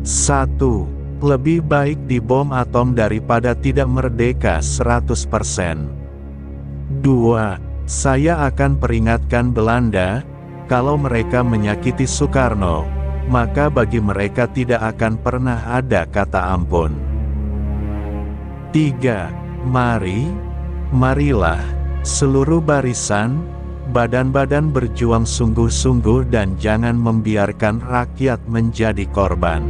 1. Lebih baik dibom atom daripada tidak merdeka 100%. 2. Saya akan peringatkan Belanda, kalau mereka menyakiti Soekarno, maka bagi mereka tidak akan pernah ada kata ampun. 3. Marilah, seluruh barisan, badan-badan berjuang sungguh-sungguh dan jangan membiarkan rakyat menjadi korban.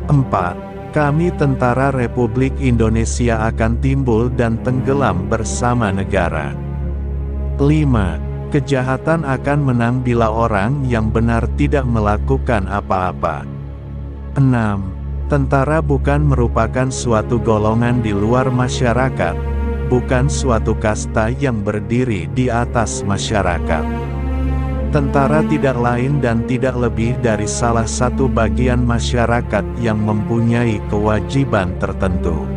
4. Kami Tentara Republik Indonesia akan timbul dan tenggelam bersama negara. 5. Kejahatan akan menang bila orang yang benar tidak melakukan apa-apa. 6. Tentara bukan merupakan suatu golongan di luar masyarakat, bukan suatu kasta yang berdiri di atas masyarakat. Tentara tidak lain dan tidak lebih dari salah satu bagian masyarakat yang mempunyai kewajiban tertentu.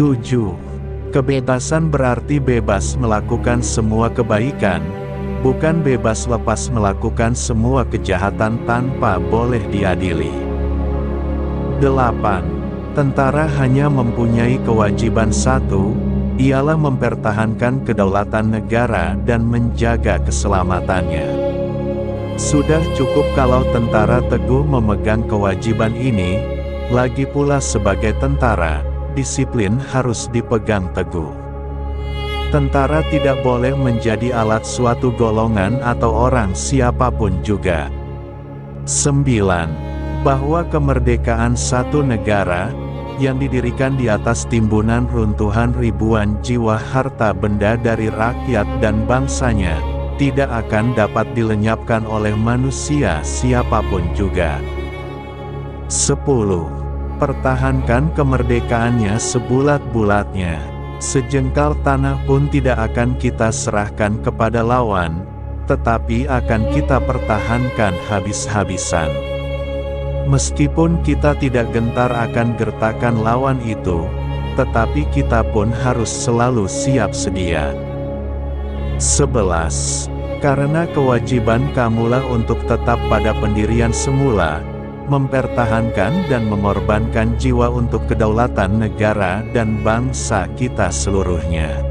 7. Kebebasan berarti bebas melakukan semua kebaikan, bukan bebas lepas melakukan semua kejahatan tanpa boleh diadili. 8. Tentara hanya mempunyai kewajiban satu, ialah mempertahankan kedaulatan negara dan menjaga keselamatannya. Sudah cukup kalau tentara teguh memegang kewajiban ini, lagi pula sebagai tentara, disiplin harus dipegang teguh. Tentara tidak boleh menjadi alat suatu golongan atau orang siapapun juga. 9. Bahwa kemerdekaan satu negara, yang didirikan di atas timbunan runtuhan ribuan jiwa harta benda dari rakyat dan bangsanya, tidak akan dapat dilenyapkan oleh manusia siapapun juga. 10. Pertahankan kemerdekaannya sebulat-bulatnya. Sejengkal tanah pun tidak akan kita serahkan kepada lawan, tetapi akan kita pertahankan habis-habisan. Meskipun kita tidak gentar akan gertakan lawan itu, tetapi kita pun harus selalu siap sedia. 11. Karena kewajiban kamulah untuk tetap pada pendirian semula, mempertahankan dan mengorbankan jiwa untuk kedaulatan negara dan bangsa kita seluruhnya.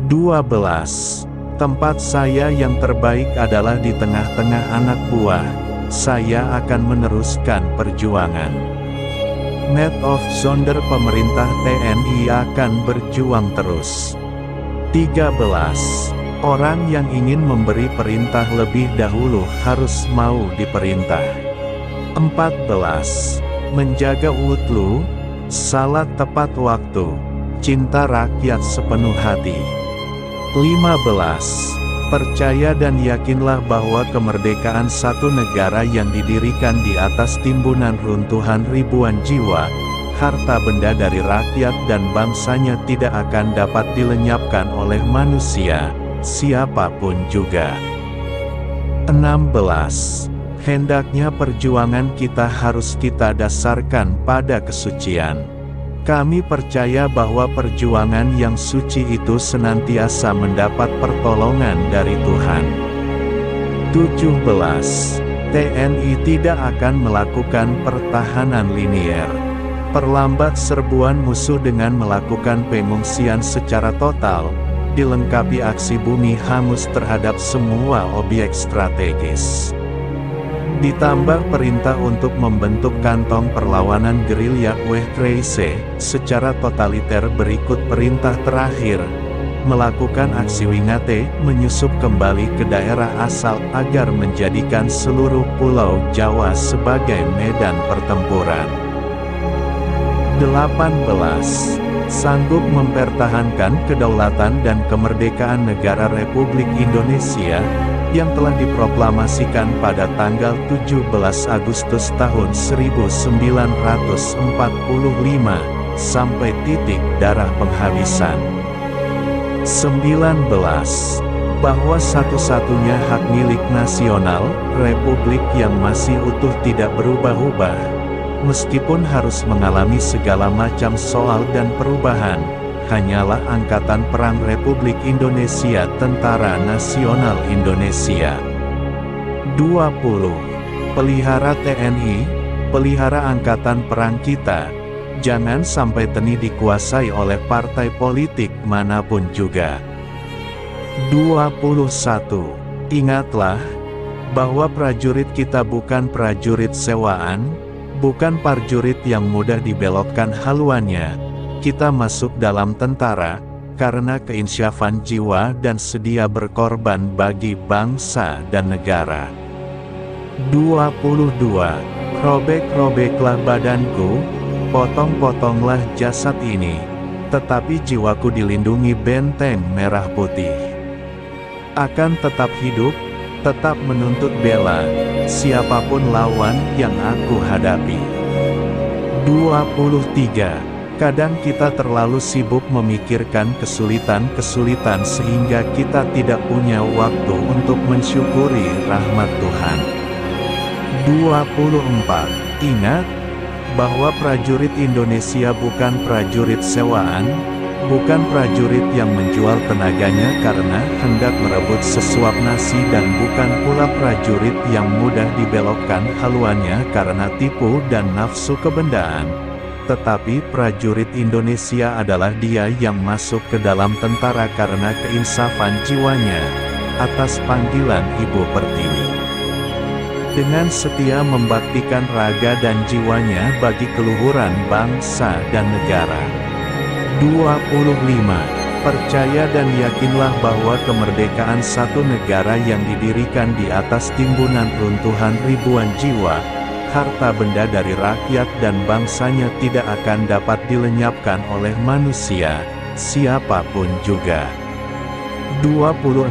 12. Tempat saya yang terbaik adalah di tengah-tengah anak buah. Saya akan meneruskan perjuangan. Net of Zonder pemerintah TNI akan berjuang terus. 13. Orang yang ingin memberi perintah lebih dahulu harus mau diperintah. 14. Menjaga wudhu, salat tepat waktu, cinta rakyat sepenuh hati. 15. Percaya dan yakinlah bahwa kemerdekaan satu negara yang didirikan di atas timbunan runtuhan ribuan jiwa, harta benda dari rakyat dan bangsanya tidak akan dapat dilenyapkan oleh manusia, siapapun juga. 16. Hendaknya perjuangan kita harus kita dasarkan pada kesucian. Kami percaya bahwa perjuangan yang suci itu senantiasa mendapat pertolongan dari Tuhan. 17. TNI tidak akan melakukan pertahanan linier. Perlambat serbuan musuh dengan melakukan pengungsian secara total, dilengkapi aksi bumi hangus terhadap semua objek strategis. Ditambah perintah untuk membentuk kantong perlawanan gerilya Wehkreise secara totaliter berikut perintah terakhir, melakukan aksi Wingate, menyusup kembali ke daerah asal agar menjadikan seluruh pulau Jawa sebagai medan pertempuran. 18. Sanggup mempertahankan kedaulatan dan kemerdekaan negara Republik Indonesia, yang telah diproklamasikan pada tanggal 17 Agustus tahun 1945, sampai titik darah penghabisan. 19. Bahwa satu-satunya hak milik nasional, Republik yang masih utuh tidak berubah-ubah, meskipun harus mengalami segala macam soal dan perubahan, hanyalah Angkatan Perang Republik Indonesia Tentara Nasional Indonesia. 20. Pelihara TNI, pelihara angkatan perang kita. Jangan sampai TNI dikuasai oleh partai politik manapun juga. 21. Ingatlah, bahwa prajurit kita bukan prajurit sewaan, bukan prajurit yang mudah dibelokkan haluannya. Kita masuk dalam tentara, karena keinsyafan jiwa dan sedia berkorban bagi bangsa dan negara. 22. Robek-robeklah badanku, potong-potonglah jasad ini, tetapi jiwaku dilindungi benteng merah putih. Akan tetap hidup, tetap menuntut bela, siapapun lawan yang aku hadapi. 23. Kadang kita terlalu sibuk memikirkan kesulitan-kesulitan sehingga kita tidak punya waktu untuk mensyukuri rahmat Tuhan. 24. Ingat, bahwa prajurit Indonesia bukan prajurit sewaan, bukan prajurit yang menjual tenaganya karena hendak merebut sesuap nasi, dan bukan pula prajurit yang mudah dibelokkan haluannya karena tipu dan nafsu kebendaan. Tetapi prajurit Indonesia adalah dia yang masuk ke dalam tentara karena keinsafan jiwanya, atas panggilan Ibu Pertiwi. Dengan setia membaktikan raga dan jiwanya bagi keluhuran bangsa dan negara. 25. Percaya dan yakinlah bahwa kemerdekaan satu negara yang didirikan di atas timbunan runtuhan ribuan jiwa, harta benda dari rakyat dan bangsanya tidak akan dapat dilenyapkan oleh manusia, siapapun juga. 26.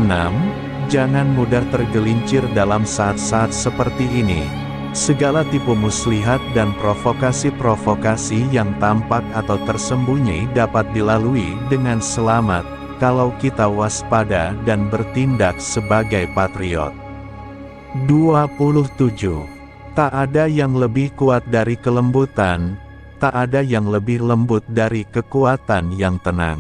Jangan mudah tergelincir dalam saat-saat seperti ini. Segala tipu muslihat dan provokasi-provokasi yang tampak atau tersembunyi dapat dilalui dengan selamat, kalau kita waspada dan bertindak sebagai patriot. 27. Tak ada yang lebih kuat dari kelembutan, tak ada yang lebih lembut dari kekuatan yang tenang.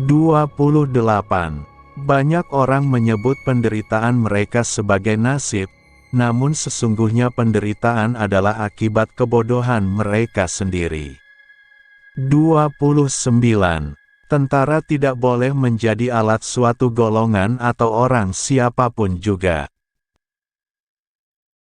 28. Banyak orang menyebut penderitaan mereka sebagai nasib, namun sesungguhnya penderitaan adalah akibat kebodohan mereka sendiri. 29. Tentara tidak boleh menjadi alat suatu golongan atau orang siapapun juga.